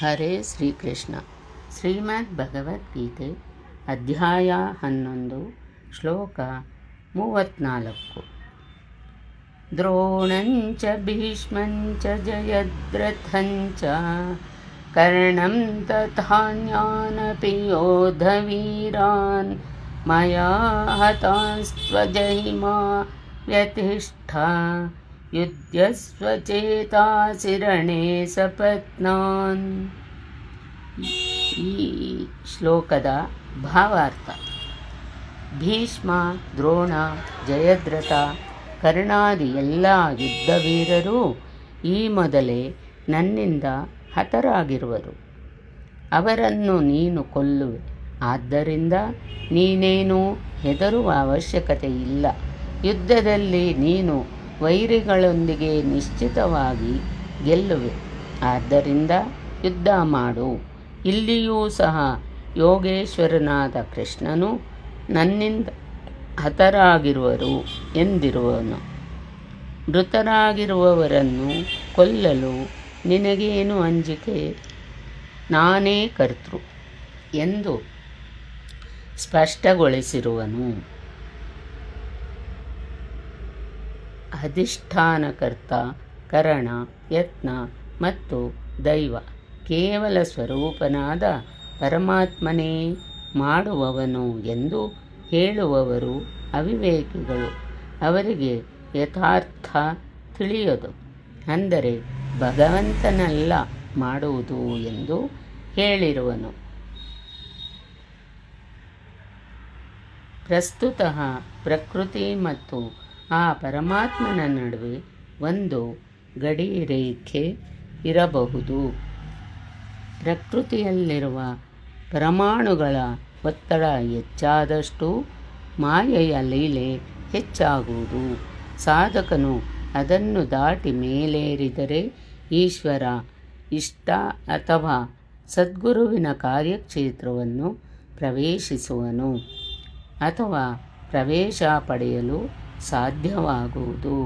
ಹರೇ ಶ್ರೀಕೃಷ್ಣ. ಶ್ರೀಮದ್ ಭಗವದ್ಗೀತೆ ಅಧ್ಯಾಯ 11 ಶ್ಲೋಕ 34. ದ್ರೋಣಂಚ ಭೀಷ್ಮಂಚ ಜಯದ್ರಥಂಚ ಕರ್ಣಂ ತಥಾನ್ಯಾನಪಿ ಯೋಧವೀರಾನ್ ಮಯಾ ಹತಾಂಸ್ತ್ವಜಹಿಮಾ ವ್ಯತಿಷ್ಠ ಯುದ್ಧಸ್ವ ಚೇತಾಸಿ ರಣೇ ಸಪತ್ನಾನ್. ಈ ಶ್ಲೋಕದ ಭಾವಾರ್ಥ: ಭೀಷ್ಮ, ದ್ರೋಣ, ಜಯದ್ರಥ, ಕರ್ಣಾದಿ ಎಲ್ಲ ಯುದ್ಧವೀರರೂ ಈ ಮೊದಲೇ ನನ್ನಿಂದ ಹತರಾಗಿರುವರು. ಅವರನ್ನು ನೀನು ಕೊಲ್ಲುವೆ. ಆದ್ದರಿಂದ ನೀನೇನೂ ಹೆದರುವ ಅವಶ್ಯಕತೆ ಇಲ್ಲ. ಯುದ್ಧದಲ್ಲಿ ನೀನು ವೈರಿಗಳೊಂದಿಗೆ ನಿಶ್ಚಿತವಾಗಿ ಗೆಲ್ಲುವೆ. ಆದ್ದರಿಂದ ಯುದ್ಧ ಮಾಡು. ಇಲ್ಲಿಯೂ ಸಹ ಯೋಗೇಶ್ವರನಾದ ಕೃಷ್ಣನು ನನ್ನಿಂದ ಹತರಾಗಿರುವರು ಎಂದಿರುವನು. ಮೃತರಾಗಿರುವವರನ್ನು ಕೊಲ್ಲಲು ನಿನಗೇನು ಅಂಜಿಕೆ? ನಾನೇ ಕರ್ತೃ ಎಂದು ಸ್ಪಷ್ಟಗೊಳಿಸಿರುವನು. ಅಧಿಷ್ಠಾನಕರ್ತ, ಕರಣ, ಯತ್ನ ಮತ್ತು ದೈವ ಕೇವಲ ಸ್ವರೂಪನಾದ ಪರಮಾತ್ಮನೇ ಮಾಡುವವನು ಎಂದು ಹೇಳುವವರು ಅವಿವೇಕಿಗಳು. ಅವರಿಗೆ ಯಥಾರ್ಥ ತಿಳಿಯದು. ಅಂದರೆ ಭಗವಂತನಲ್ಲ ಮಾಡುವುದು ಎಂದು ಹೇಳಿರುವನು. ಪ್ರಸ್ತುತ ಪ್ರಕೃತಿ ಮತ್ತು ಆ ಪರಮಾತ್ಮನ ನಡುವೆ ಒಂದು ಗಡಿ ರೇಖೆ ಇರಬಹುದು. ಪ್ರಕೃತಿಯಲ್ಲಿರುವ ಪರಮಾಣುಗಳ ಒತ್ತಡ ಹೆಚ್ಚಾದಷ್ಟು ಮಾಯೆಯ ಲೀಲೆ ಹೆಚ್ಚಾಗುವುದು. ಸಾಧಕನು ಅದನ್ನು ದಾಟಿ ಮೇಲೇರಿದರೆ ಈಶ್ವರ ಇಷ್ಟ ಅಥವಾ ಸದ್ಗುರುವಿನ ಕಾರ್ಯಕ್ಷೇತ್ರವನ್ನು ಪ್ರವೇಶಿಸುವನು ಅಥವಾ ಪ್ರವೇಶ ಪಡೆಯಲು ಸಾಧ್ಯವಾಗುವುದು.